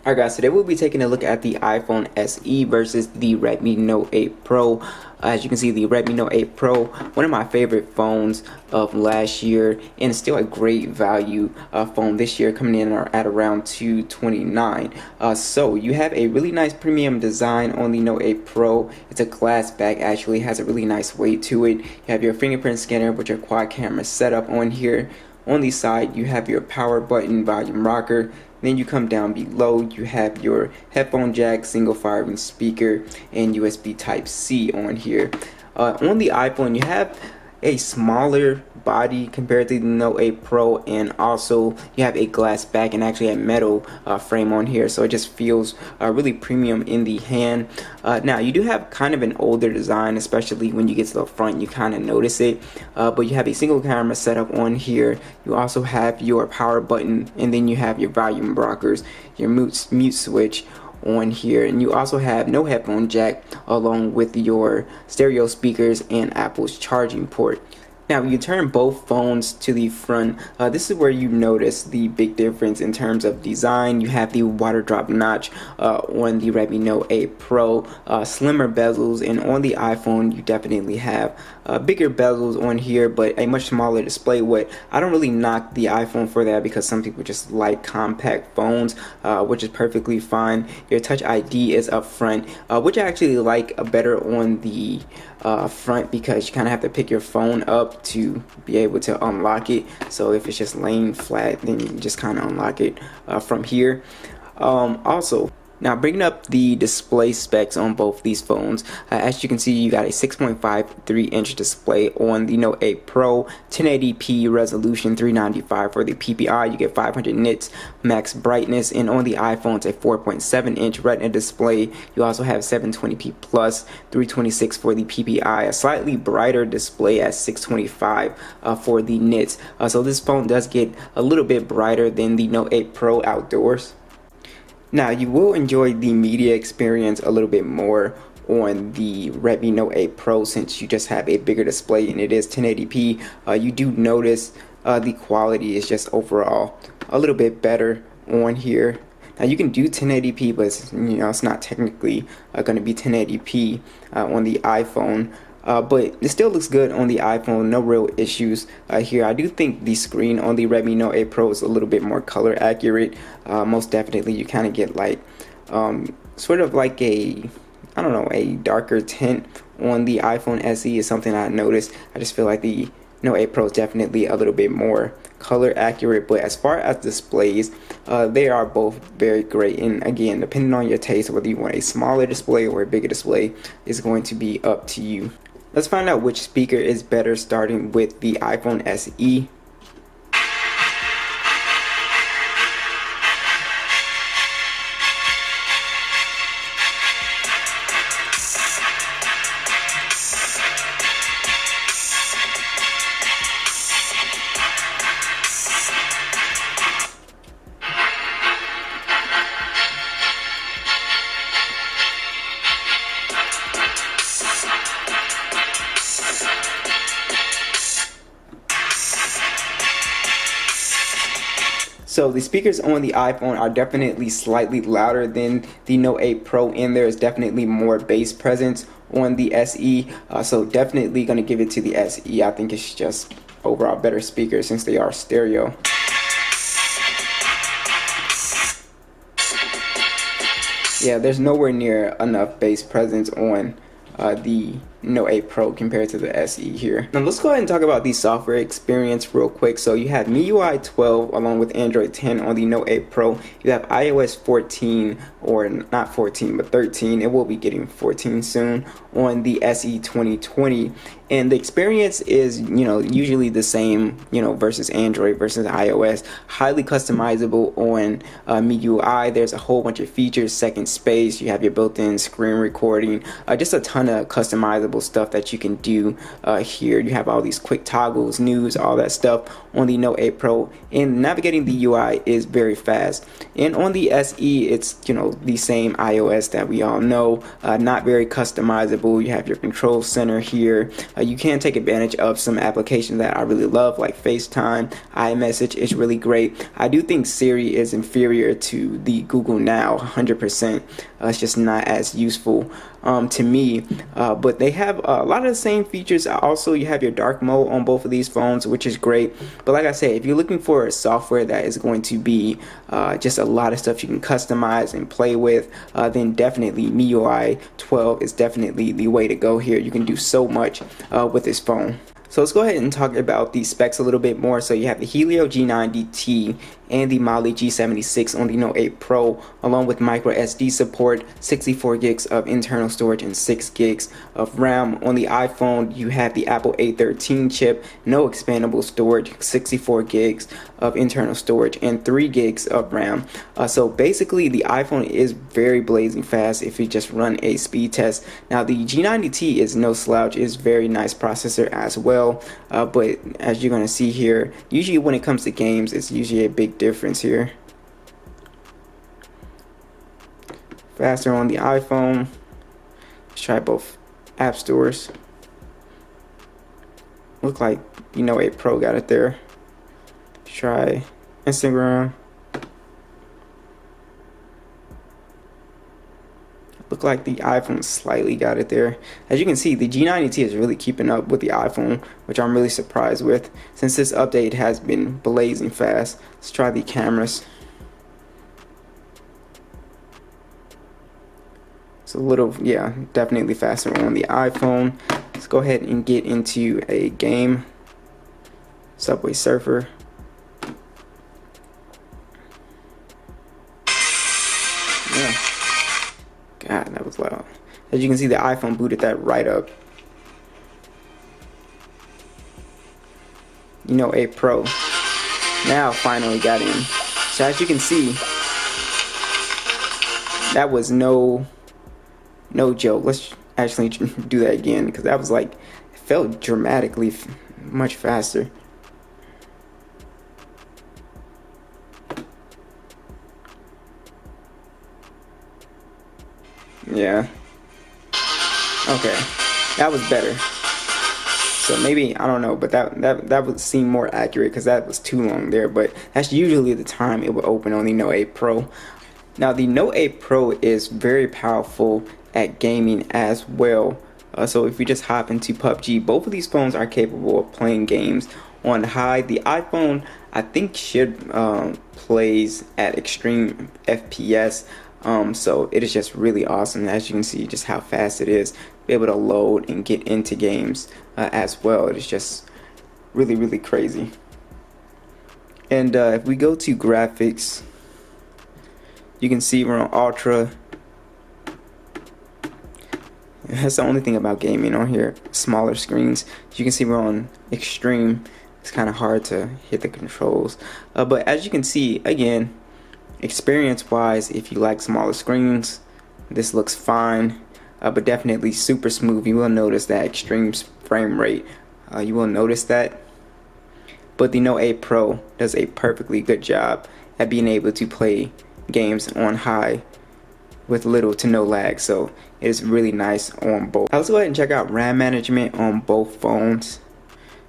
Alright guys, today we'll be taking a look at the iPhone SE versus the Redmi Note 8 Pro. As you can see, the Redmi Note 8 Pro, one of my favorite phones of last year, and still a great value phone this year, coming in at around $229. So you have a really nice premium design on the Note 8 Pro. It's a glass back, actually has a really nice weight to it. You have your fingerprint scanner with your quad camera setup on here. On the side, you have your power button, volume rocker. Then you come down below, you have your headphone jack, single firing speaker, and USB Type-C on here. On the iPhone, you have a smaller body compared to the Note 8 Pro, and also you have a glass back and actually a metal frame on here, so it just feels really premium in the hand. Now you do have kind of an older design, especially when you get to the front, you kind of notice it, but you have a single camera setup on here. You also have your power button, and then you have your volume rockers, your mute switch on here, and you also have no headphone jack along with your stereo speakers and Apple's charging port. Now, when you turn both phones to the front, this is where you notice the big difference in terms of design. You have the water drop notch on the Redmi Note 8 Pro, slimmer bezels, and on the iPhone you definitely have bigger bezels on here, but a much smaller display. What I don't really knock the iPhone for that, because some people just like compact phones, which is perfectly fine. Your Touch ID is up front, which I actually like better on the front, because you kind of have to pick your phone up to be able to unlock it. So if it's just laying flat, then you can just kind of unlock it from here. Also, now bringing up the display specs on both these phones, as you can see, you got a 6.53-inch display on the Note 8 Pro, 1080p resolution, 395 for the PPI. You get 500 nits max brightness, and on the iPhone it's a 4.7-inch Retina display. You also have 720p plus, 326 for the PPI, a slightly brighter display at 625 for the nits. So this phone does get a little bit brighter than the Note 8 Pro outdoors. Now, you will enjoy the media experience a little bit more on the Redmi Note 8 Pro, since you just have a bigger display and it is 1080p. You do notice the quality is just overall a little bit better on here. Now, you can do 1080p, but it's not technically going to be 1080p on the iPhone. But it still looks good on the iPhone, no real issues here. I do think the screen on the Redmi Note 8 Pro is a little bit more color accurate. Most definitely, you kind of get like sort of like a, I don't know, a darker tint on the iPhone SE is something I noticed. I just feel like the Note 8 Pro is definitely a little bit more color accurate. But as far as displays, they are both very great, and again, depending on your taste, whether you want a smaller display or a bigger display is going to be up to you. Let's find out which speaker is better, starting with the iPhone SE. So the speakers on the iPhone are definitely slightly louder than the Note 8 Pro, and there is definitely more bass presence on the SE. So definitely going to give it to the SE. I think it's just overall better speakers since they are stereo. Yeah, there's nowhere near enough bass presence on the Note 8 Pro compared to the SE here. Now let's go ahead and talk about the software experience real quick. So you have MIUI 12 along with Android 10 on the Note 8 Pro. You have iOS 14, or not 14 but 13. It will be getting 14 soon on the SE 2020. And the experience is, usually the same, versus Android versus iOS. Highly customizable on MIUI. There's a whole bunch of features, second space. You have your built-in screen recording. Just a ton of customizable stuff that you can do here. You have all these quick toggles, news, all that stuff on the Note 8 Pro, and navigating the UI is very fast. And on the SE, it's the same iOS that we all know, not very customizable. You have your control center here. You can take advantage of some applications that I really love, like FaceTime, iMessage is really great. I do think Siri is inferior to the Google Now 100%. It's just not as useful to me, but they have a lot of the same features. Also, you have your dark mode on both of these phones, which is great. But like I said, if you're looking for software that is going to be just a lot of stuff you can customize and play with, then definitely MIUI 12 is definitely the way to go here. You can do so much with this phone. So let's go ahead and talk about the specs a little bit more. So you have the Helio G90T and the Mali G76 on the Note 8 Pro, along with micro SD support, 64 gigs of internal storage, and 6 gigs of RAM. On the iPhone, you have the Apple A13 chip, no expandable storage, 64 gigs of internal storage, and 3 gigs of RAM. So basically, the iPhone is very blazing fast if you just run a speed test. Now, the G90T is no slouch, it's very nice processor as well, but as you're going to see here, usually when it comes to games, it's usually a big difference here. Faster on the iPhone. Let's try both app stores. Look like 8 Pro got it there. Let's try Instagram. Look like the iPhone slightly got it there. As you can see, the G90T is really keeping up with the iPhone, which I'm really surprised with, since this update has been blazing fast. Let's try the cameras. It's a little, yeah, definitely faster on the iPhone. Let's go ahead and get into a game. Subway Surfer. Yeah. God, that was loud. As you can see, the iPhone booted that right up. 8 Pro. Now finally got in. So as you can see, that was no joke. Let's actually do that again, because that was like, it felt dramatically much faster. Yeah. Okay. That was better. So maybe, I don't know, but that would seem more accurate, because that was too long there. But that's usually the time it would open on the Note 8 Pro. Now the Note 8 Pro is very powerful at gaming as well. So if we just hop into PUBG, both of these phones are capable of playing games on high. The iPhone, I think, should plays at extreme FPS. So it is just really awesome. As you can see, just how fast it is, be able to load and get into games as well. It is just really crazy. And if we go to graphics, you can see we're on ultra. That's the only thing about gaming on here, smaller screens. As you can see, we're on extreme. It's kind of hard to hit the controls, but as you can see, again, experience wise, if you like smaller screens, this looks fine, but definitely super smooth. You will notice that extreme frame rate, you will notice that. But the Note 8 Pro does a perfectly good job at being able to play games on high with little to no lag, so it is really nice on both. Let's go ahead and check out RAM management on both phones.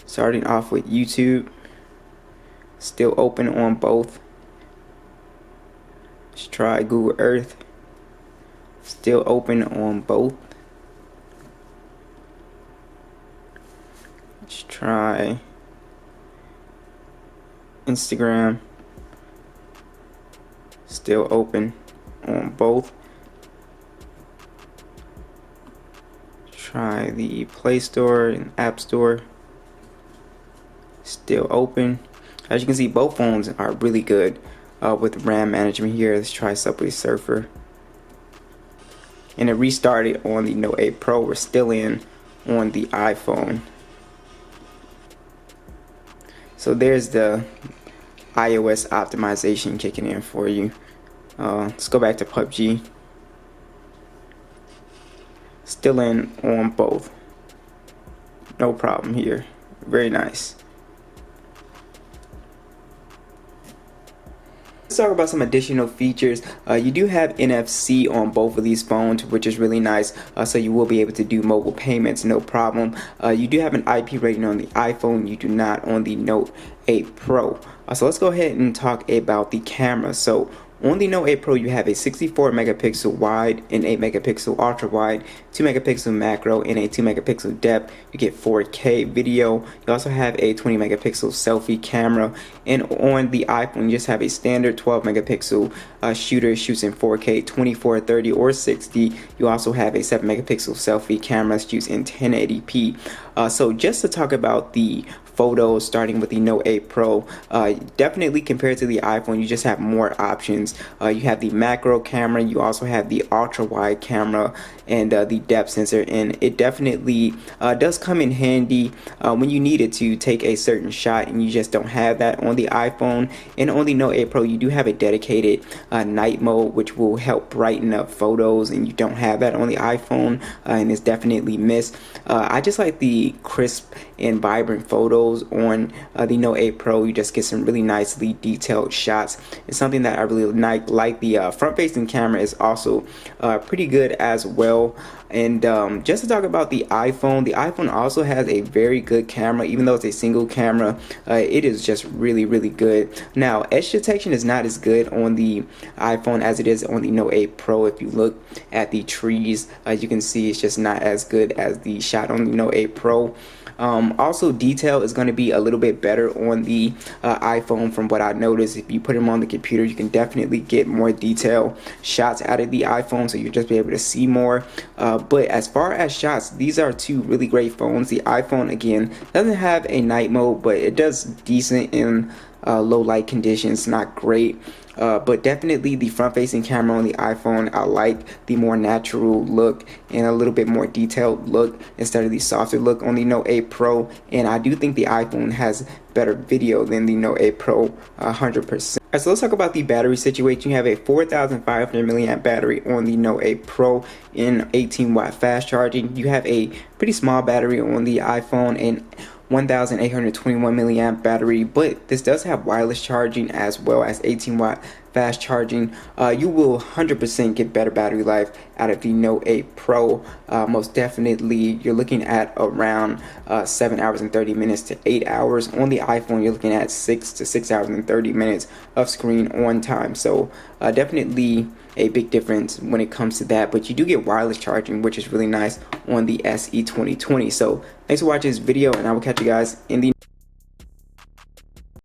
Starting off with YouTube, still open on both. Let's try Google Earth, still open on both. Let's try Instagram, still open on both. Try the Play Store and App Store, still open. As you can see, both phones are really good with RAM management here. Let's try Subway Surfer. And it restarted on the Note 8 Pro. We're still in on the iPhone. So there's the iOS optimization kicking in for you. Let's go back to PUBG. Still in on both. No problem here. Very nice. Let's talk about some additional features. You do have NFC on both of these phones, which is really nice. So you will be able to do mobile payments, no problem. You do have an IP rating on the iPhone. You do not on the Note 8 Pro. So let's go ahead and talk about the camera. So on the Note 8 Pro, you have a 64 megapixel wide, an 8 megapixel ultra wide, 2 megapixel macro, and a 2 megapixel depth. You get 4K video. You also have a 20 megapixel selfie camera. And on the iPhone, you just have a standard 12 megapixel shooter, shoots in 4K, 24, 30, or 60. You also have a 7 megapixel selfie camera, shoots in 1080p. So just to talk about the photos, starting with the Note 8 Pro, definitely compared to the iPhone, you just have more options. You have the macro camera, you also have the ultra wide camera, and the depth sensor, and it definitely does come in handy when you need it to take a certain shot, and you just don't have that on the iPhone. And on the Note 8 Pro, you do have a dedicated night mode, which will help brighten up photos, and you don't have that on the iPhone, and it's definitely missed. I just like the crisp and vibrant photos on the Note 8 Pro. You just get some really nicely detailed shots. It's something that I really like. The front-facing camera is also pretty good as well. And just to talk about the iPhone also has a very good camera. Even though it's a single camera, it is just really good. Now, edge detection is not as good on the iPhone as it is on the Note 8 Pro. If you look at the trees, you can see it's just not as good as the shot on the Note 8 Pro. Also, detail is going to be a little bit better on the iPhone from what I noticed. If you put them on the computer, you can definitely get more detailed shots out of the iPhone, so you'll just be able to see more. But as far as shots, these are two really great phones. The iPhone, again, doesn't have a night mode, but it does decent in low light conditions, not great. But definitely the front-facing camera on the iPhone, I like the more natural look and a little bit more detailed look instead of the softer look on the Note 8 Pro. And I do think the iPhone has better video than the Note 8 Pro, 100%. Alright, so let's talk about the battery situation. You have a 4,500 milliamp battery on the Note 8 Pro in 18 watt fast charging. You have a pretty small battery on the iPhone and 1,821 milliamp battery, but this does have wireless charging as well as 18 watt fast charging. You will 100% get better battery life out of the Note 8 Pro. Most definitely, you're looking at around 7 hours and 30 minutes to 8 hours. On the iPhone, you're looking at 6 to 6 hours and 30 minutes of screen on time. So definitely a big difference when it comes to that, but you do get wireless charging, which is really nice on the SE 2020. So thanks for watching this video, and I will catch you guys in the